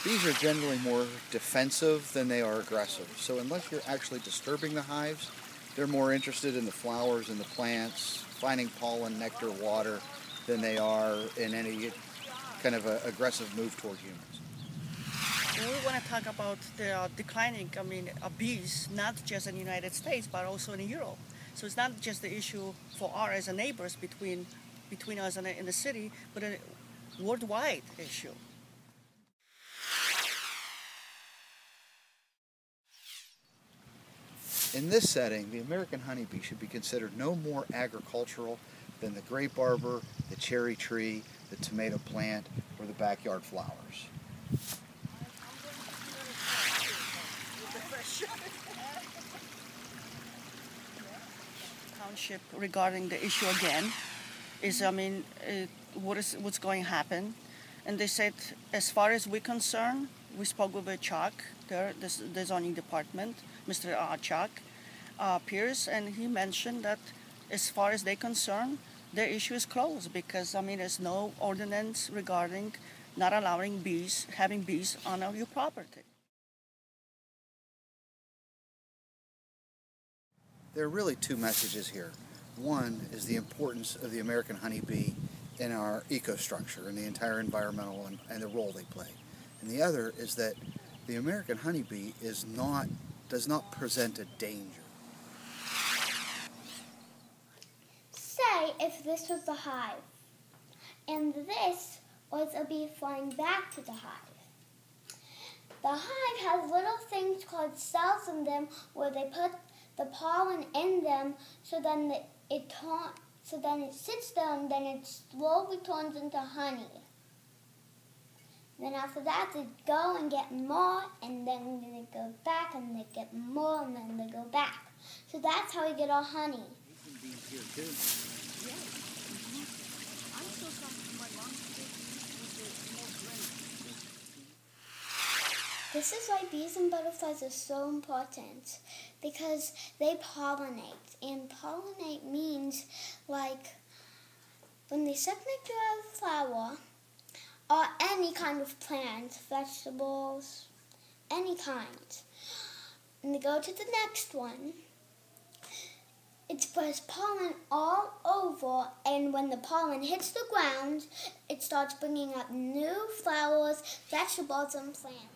Bees are generally more defensive than they are aggressive. So unless you're actually disturbing the hives, they're more interested in the flowers and the plants, finding pollen, nectar, water, than they are in any kind of aggressive move toward humans. We want to talk about the declining, bees, not just in the United States, but also in Europe. So it's not just the issue for us as neighbors between us and in the city, but a worldwide issue. In this setting, the American honeybee should be considered no more agricultural than the grape arbor, the cherry tree, the tomato plant, or the backyard flowers. Township regarding the issue again is, what's going to happen? And they said, as far as we're concerned, we spoke with Chuck, the zoning department, Mr. Chuck Pierce, and he mentioned that as far as they're concerned, their issue is closed because, there's no ordinance regarding not allowing having bees on your property. There are really two messages here. One is the importance of the American honeybee in our ecostructure and the entire environmental and the role they play. And the other is that the American honeybee does not present a danger. Say if this was a hive, and this was a bee flying back to the hive. The hive has little things called cells in them where they put the pollen in them, so then it sits there and then it slowly turns into honey. Then after that they go and get more, and then they go back and they get more, and then they go back. So that's how we get our honey. Here too. This is why bees and butterflies are so important, because they pollinate. And pollinate means, like, when they suck nectar out of a flower, or any kind of plant, vegetables, any kind, and they go to the next one, it spreads pollen all over, and when the pollen hits the ground, it starts bringing up new flowers, vegetables, and plants.